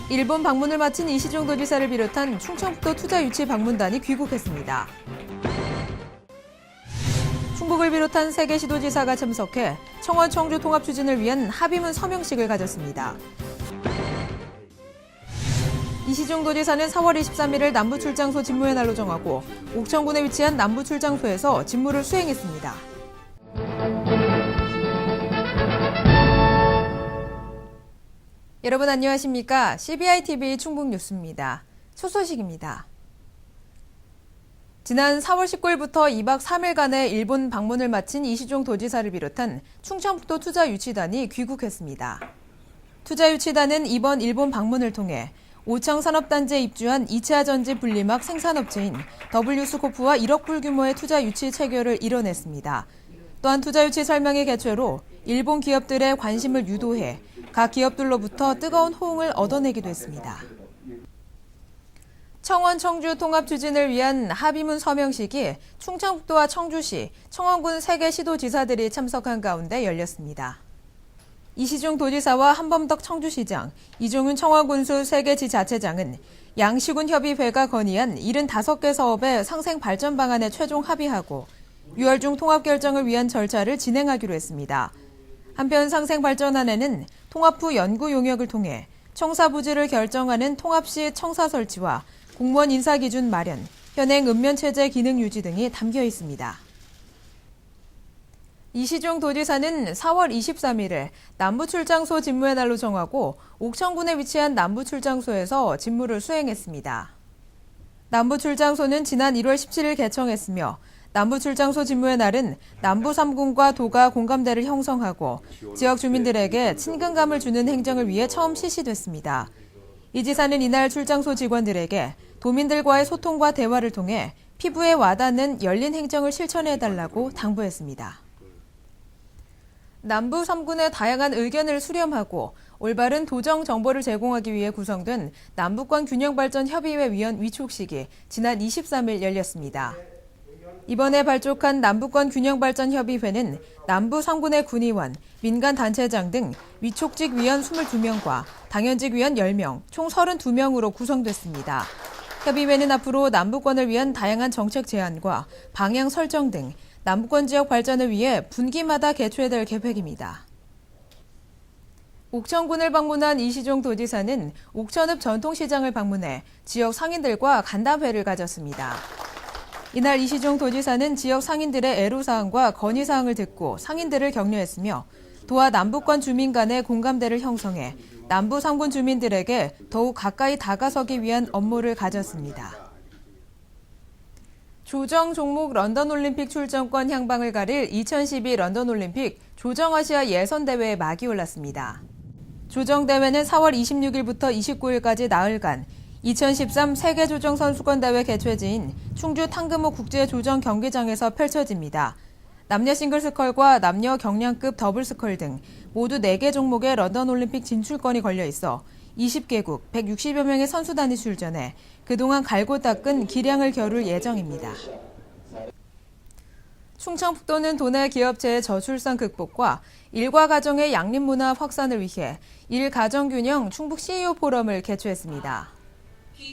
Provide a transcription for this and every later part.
일본 방문을 마친 이시종 도지사를 비롯한 충청북도 투자유치 방문단이 귀국했습니다. 충북을 비롯한 3개 시도지사가 참석해 청원 청주 통합 추진을 위한 합의문 서명식을 가졌습니다. 이시종 도지사는 4월 23일을 남부출장소 직무의 날로 정하고 옥천군에 위치한 남부출장소에서 직무를 수행했습니다. 여러분 안녕하십니까? CBI-TV 충북뉴스입니다. 첫 소식입니다. 지난 4월 19일부터 2박 3일간의 일본 방문을 마친 이시종 도지사를 비롯한 충청북도 투자유치단이 귀국했습니다. 투자유치단은 이번 일본 방문을 통해 오청 산업단지에 입주한 2차 전지 분리막 생산업체인 W스코프와 1억 불 규모의 투자 유치 체결을 이뤄냈습니다. 또한 투자 유치 설명회 개최로 일본 기업들의 관심을 유도해 각 기업들로부터 뜨거운 호응을 얻어내기도 했습니다. 청원 청주 통합 추진을 위한 합의문 서명식이 충청북도와 청주시, 청원군 3개 시도지사들이 참석한 가운데 열렸습니다. 이시종 도지사와 한범덕 청주시장, 이종윤 청원군수 3개 지자체장은 양시군 협의회가 건의한 75개 사업의 상생 발전 방안에 최종 합의하고 6월 중 통합 결정을 위한 절차를 진행하기로 했습니다. 한편 상생 발전안에는 통합 후 연구 용역을 통해 청사 부지를 결정하는 통합시 청사 설치와 공무원 인사 기준 마련, 현행 읍면체제 기능 유지 등이 담겨 있습니다. 이시종 도지사는 4월 23일을 남부출장소 직무의 날로 정하고 옥천군에 위치한 남부출장소에서 직무를 수행했습니다. 남부출장소는 지난 1월 17일 개청했으며 남부출장소 직무의 날은 남부 3군과 도가 공감대를 형성하고 지역 주민들에게 친근감을 주는 행정을 위해 처음 실시됐습니다. 이 지사는 이날 출장소 직원들에게 도민들과의 소통과 대화를 통해 피부에 와닿는 열린 행정을 실천해달라고 당부했습니다. 남부 3군의 다양한 의견을 수렴하고 올바른 도정 정보를 제공하기 위해 구성된 남북권 균형발전협의회 위원 위촉식이 지난 23일 열렸습니다. 이번에 발족한 남북권 균형발전협의회는 남부 3군의 군의원, 민간단체장 등 위촉직 위원 22명과 당연직 위원 10명, 총 32명으로 구성됐습니다. 협의회는 앞으로 남북권을 위한 다양한 정책 제안과 방향 설정 등 남북권 지역 발전을 위해 분기마다 개최될 계획입니다. 옥천군을 방문한 이시종 도지사는 옥천읍 전통시장을 방문해 지역 상인들과 간담회를 가졌습니다. 이날 이시종 도지사는 지역 상인들의 애로사항과 건의사항을 듣고 상인들을 격려했으며 도와 남북권 주민 간의 공감대를 형성해 남부 3군 주민들에게 더욱 가까이 다가서기 위한 업무를 가졌습니다. 조정 종목 런던올림픽 출전권 향방을 가릴 2012 런던올림픽 조정아시아 예선대회에 막이 올랐습니다. 조정대회는 4월 26일부터 29일까지 나흘간 2013 세계조정선수권대회 개최지인 충주 탕금호 국제조정경기장에서 펼쳐집니다. 남녀 싱글스컬과 남녀 경량급 더블스컬 등 모두 4개 종목의 런던올림픽 진출권이 걸려 있어 20개국 160여 명의 선수단이 출전해 그동안 갈고 닦은 기량을 겨룰 예정입니다. 충청북도는 도내 기업체의 저출산 극복과 일과 가정의 양립문화 확산을 위해 일가정균형 충북 CEO 포럼을 개최했습니다.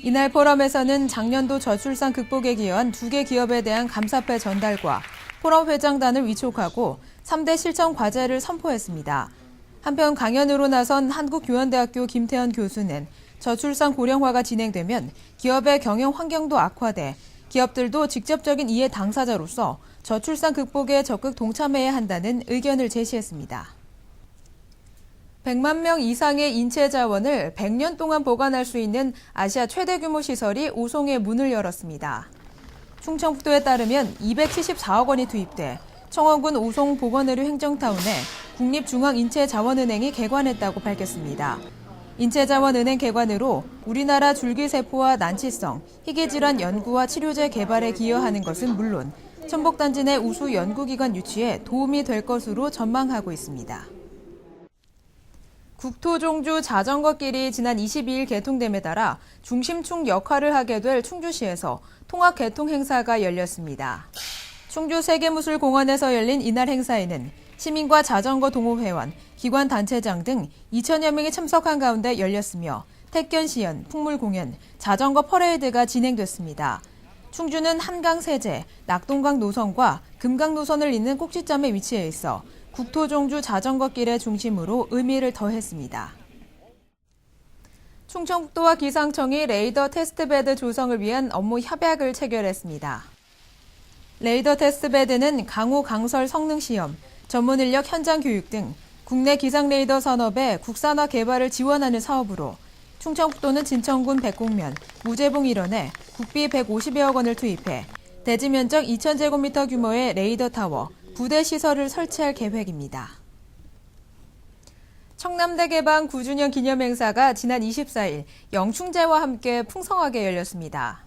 이날 포럼에서는 작년도 저출산 극복에 기여한 2개 기업에 대한 감사패 전달과 포럼 회장단을 위촉하고 3대 실천 과제를 선포했습니다. 한편 강연으로 나선 한국교원대학교 김태현 교수는 저출산 고령화가 진행되면 기업의 경영 환경도 악화돼 기업들도 직접적인 이해 당사자로서 저출산 극복에 적극 동참해야 한다는 의견을 제시했습니다. 100만 명 이상의 인체 자원을 100년 동안 보관할 수 있는 아시아 최대 규모 시설이 오송에 문을 열었습니다. 충청북도에 따르면 274억 원이 투입돼 청원군 오송 보건의료 행정타운에 국립중앙인체자원은행이 개관했다고 밝혔습니다. 인체자원은행 개관으로 우리나라 줄기세포와 난치성, 희귀질환 연구와 치료제 개발에 기여하는 것은 물론 천복단지 내 우수 연구기관 유치에 도움이 될 것으로 전망하고 있습니다. 국토종주 자전거길이 지난 22일 개통됨에 따라 중심축 역할을 하게 될 충주시에서 통합 개통 행사가 열렸습니다. 충주 세계무술공원에서 열린 이날 행사에는 시민과 자전거 동호회원, 기관단체장 등 2천여 명이 참석한 가운데 열렸으며 택견 시연, 풍물 공연, 자전거 퍼레이드가 진행됐습니다. 충주는 한강 세제, 낙동강 노선과 금강 노선을 잇는 꼭지점에 위치해 있어 국토종주 자전거길의 중심으로 의미를 더했습니다. 충청북도와 기상청이 레이더 테스트베드 조성을 위한 업무 협약을 체결했습니다. 레이더 테스트베드는 강우 강설 성능 시험, 전문 인력 현장 교육 등 국내 기상 레이더 산업의 국산화 개발을 지원하는 사업으로 충청북도는 진천군 백곡면, 무제봉 일원에 국비 150여억 원을 투입해 대지 면적 2,000제곱미터 규모의 레이더 타워, 부대 시설을 설치할 계획입니다. 청남대 개방 9주년 기념 행사가 지난 24일 영충제와 함께 풍성하게 열렸습니다.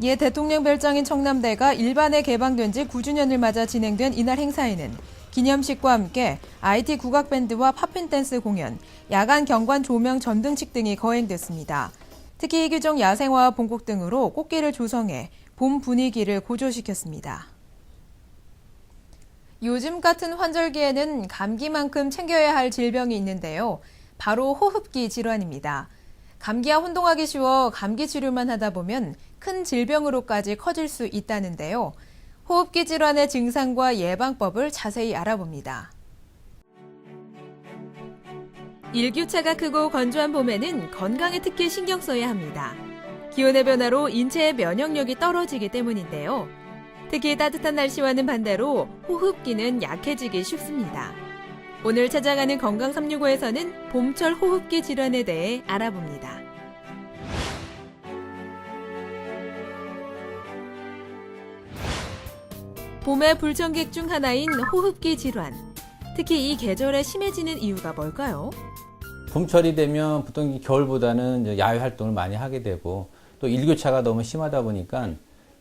이에 대통령 별장인 청남대가 일반에 개방된 지 9주년을 맞아 진행된 이날 행사에는 기념식과 함께 IT 국악밴드와 팝핀 댄스 공연, 야간 경관 조명 전등식 등이 거행됐습니다. 특히 이규정 야생화와 본곡 등으로 꽃길을 조성해 봄 분위기를 고조시켰습니다. 요즘 같은 환절기에는 감기만큼 챙겨야 할 질병이 있는데요. 바로 호흡기 질환입니다. 감기와 혼동하기 쉬워 감기 치료만 하다 보면 큰 질병으로까지 커질 수 있다는데요. 호흡기 질환의 증상과 예방법을 자세히 알아봅니다. 일교차가 크고 건조한 봄에는 건강에 특히 신경 써야 합니다. 기온의 변화로 인체의 면역력이 떨어지기 때문인데요. 특히 따뜻한 날씨와는 반대로 호흡기는 약해지기 쉽습니다. 오늘 찾아가는 건강365에서는 봄철 호흡기 질환에 대해 알아봅니다. 봄의 불청객 중 하나인 호흡기 질환. 특히 이 계절에 심해지는 이유가 뭘까요? 봄철이 되면 보통 겨울보다는 이제 야외 활동을 많이 하게 되고 또 일교차가 너무 심하다 보니까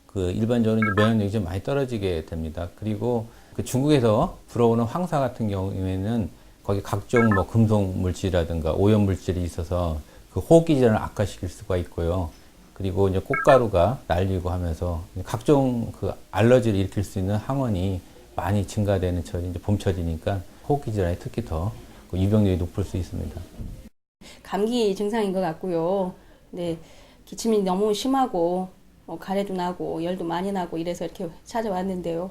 그 일반적으로 이제 면역력이 좀 많이 떨어지게 됩니다. 그리고 그 중국에서 불어오는 황사 같은 경우에는 거기 각종 뭐 금속 물질이라든가 오염 물질이 있어서 그 호흡기 질환을 악화시킬 수가 있고요. 그리고 이제 꽃가루가 날리고 하면서 각종 그 알러지를 일으킬 수 있는 항원이 많이 증가되는 철이 이제 봄철이니까 호흡기 질환이 특히 더 유병률이 높을 수 있습니다. 감기 증상인 것 같고요. 네, 기침이 너무 심하고 가래도 나고 열도 많이 나고 이래서 이렇게 찾아왔는데요.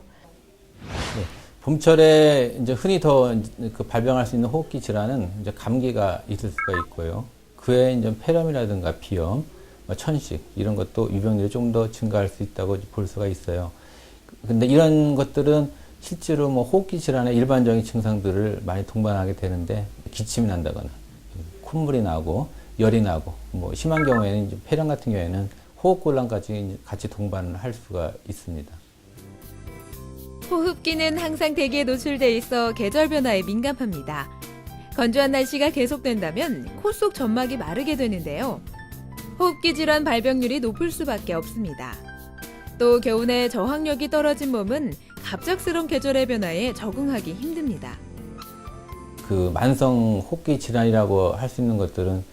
네, 봄철에 이제 흔히 더 그 발병할 수 있는 호흡기 질환은 이제 감기가 있을 수가 있고요. 그 외에 이제 폐렴이라든가 비염, 천식 이런 것도 유병률이 좀 더 증가할 수 있다고 볼 수가 있어요. 근데 이런 것들은 실제로 뭐 호흡기 질환의 일반적인 증상들을 많이 동반하게 되는데 기침이 난다거나 콧물이 나고 열이 나고 뭐 심한 경우에는 이제 폐렴 같은 경우에는 호흡곤란까지 같이 동반을 할 수가 있습니다. 호흡기는 항상 대기에 노출돼 있어 계절 변화에 민감합니다. 건조한 날씨가 계속된다면 코 속 점막이 마르게 되는데요. 호흡기 질환 발병률이 높을 수밖에 없습니다. 또 겨울에 저항력이 떨어진 몸은 갑작스러운 계절의 변화에 적응하기 힘듭니다. 그 만성 호흡기 질환이라고 할 수 있는 것들은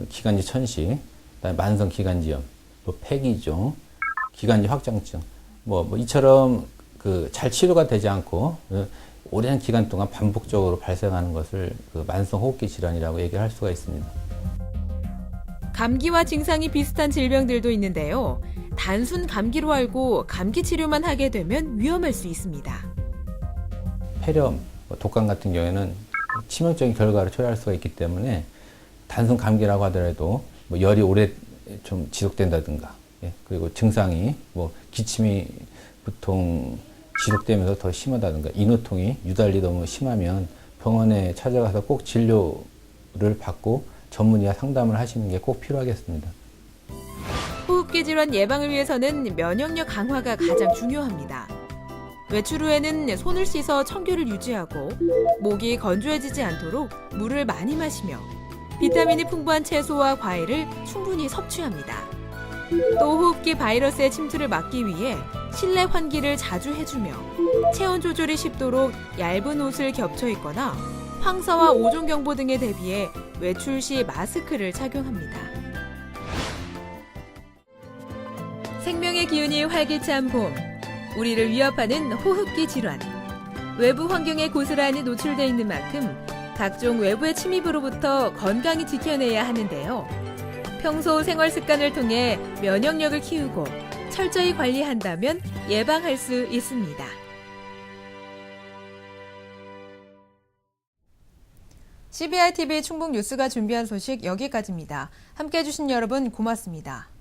기관지 천식, 그다음에 만성 기관지염, 또 폐기종, 기관지 확장증, 이처럼 그 잘 치료가 되지 않고 오랜 기간 동안 반복적으로 발생하는 것을 그 만성 호흡기 질환이라고 얘기를 할 수가 있습니다. 감기와 증상이 비슷한 질병들도 있는데요. 단순 감기로 알고 감기 치료만 하게 되면 위험할 수 있습니다. 폐렴, 독감 같은 경우에는 치명적인 결과를 초래할 수가 있기 때문에 단순 감기라고 하더라도 열이 오래 좀 지속된다든가, 그리고 증상이 기침이 보통 지속되면서 더 심하다든가, 인후통이 유달리 너무 심하면 병원에 찾아가서 꼭 진료를 받고 전문의와 상담을 하시는 게 꼭 필요하겠습니다. 호흡기 질환 예방을 위해서는 면역력 강화가 가장 중요합니다. 외출 후에는 손을 씻어 청결을 유지하고 목이 건조해지지 않도록 물을 많이 마시며 비타민이 풍부한 채소와 과일을 충분히 섭취합니다. 또 호흡기 바이러스의 침투를 막기 위해 실내 환기를 자주 해주며 체온 조절이 쉽도록 얇은 옷을 겹쳐 입거나 황사와 오존경보 등에 대비해 외출 시 마스크를 착용합니다. 생명의 기운이 활기찬 봄, 우리를 위협하는 호흡기 질환. 외부 환경에 고스란히 노출돼 있는 만큼 각종 외부의 침입으로부터 건강히 지켜내야 하는데요. 평소 생활 습관을 통해 면역력을 키우고 철저히 관리한다면 예방할 수 있습니다. CBI TV 충북 뉴스가 준비한 소식 여기까지입니다. 함께해 주신 여러분 고맙습니다.